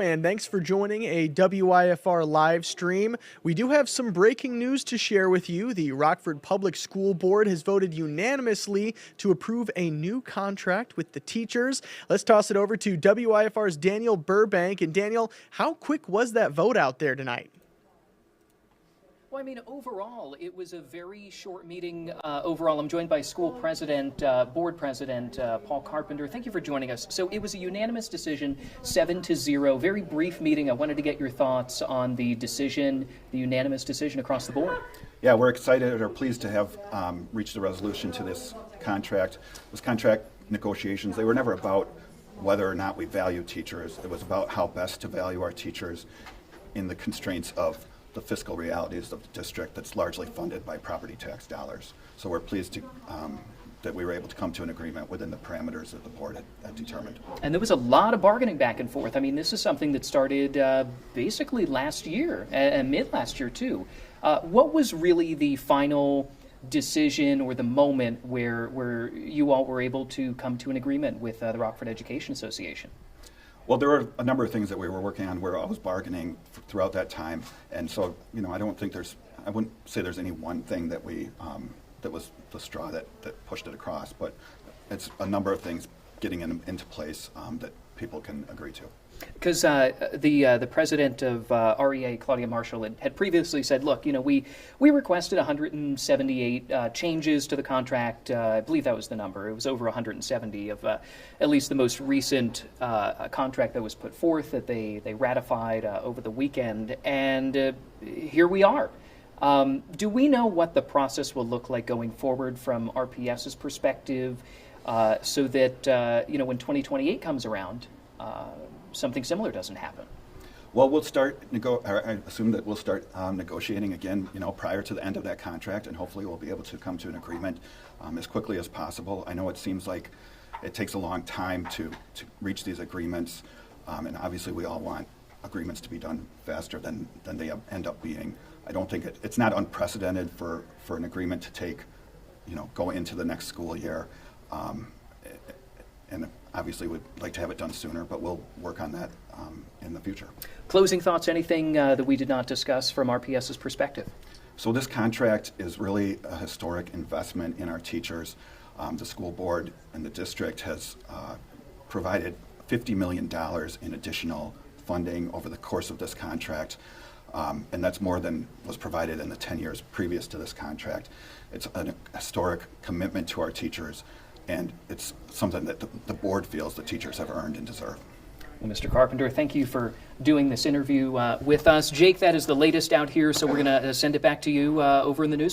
and thanks for joining a WIFR live stream. We do have some breaking news to share with you. The Rockford Public School Board has voted unanimously to approve a new contract with the teachers. Let's toss it over to WIFR's Daniel Burbank. And Daniel, how quick was that vote out there tonight? Well, I mean, overall, it was a very short meeting. Overall, I'm joined by school president, board president, Paul Carpenter. Thank you for joining us. So it was a unanimous decision, 7-0. Very brief meeting. I wanted to get your thoughts on the decision, the unanimous decision across the board. Yeah, we're excited or pleased to have reached a resolution to this contract. This contract negotiations, they were never about whether or not we value teachers. It was about how best to value our teachers in the constraints of the fiscal realities of the district that's largely funded by property tax dollars. So we're pleased to, that we were able to come to an agreement within the parameters that the board had determined. And there was a lot of bargaining back and forth. I mean, this is something that started basically last year, and mid last year too. What was really the final decision or the moment where you all were able to come to an agreement with the Rockford Education Association? Well, there were a number of things that we were working on where I was bargaining throughout that time, and so I wouldn't say there's any one thing that that was the straw that pushed it across, but it's a number of things getting into place that people can agree to. Because the president of REA, Claudia Marshall, had previously said, look, we requested 178 changes to the contract. I believe that was the number. It was over 170 of at least the most recent contract that was put forth that they ratified over the weekend. And here we are. Do we know what the process will look like going forward from RPS's perspective so that, when 2028 comes around, something similar doesn't happen? Well, I assume that we'll start negotiating again, prior to the end of that contract, and hopefully we'll be able to come to an agreement as quickly as possible. I know it seems like it takes a long time to reach these agreements, and obviously we all want agreements to be done faster than they end up being. I don't think it's not unprecedented for an agreement to take, go into the next school year. And obviously would like to have it done sooner, but we'll work on that in the future. Closing thoughts, anything that we did not discuss from RPS's perspective? So this contract is really a historic investment in our teachers. The school board and the district has provided $50 million in additional funding over the course of this contract. And that's more than was provided in the 10 years previous to this contract. It's a historic commitment to our teachers, and it's something that the board feels the teachers have earned and deserve. Well, Mr. Carpenter, thank you for doing this interview with us. Jake, that is the latest out here, so we're going to send it back to you over in the news.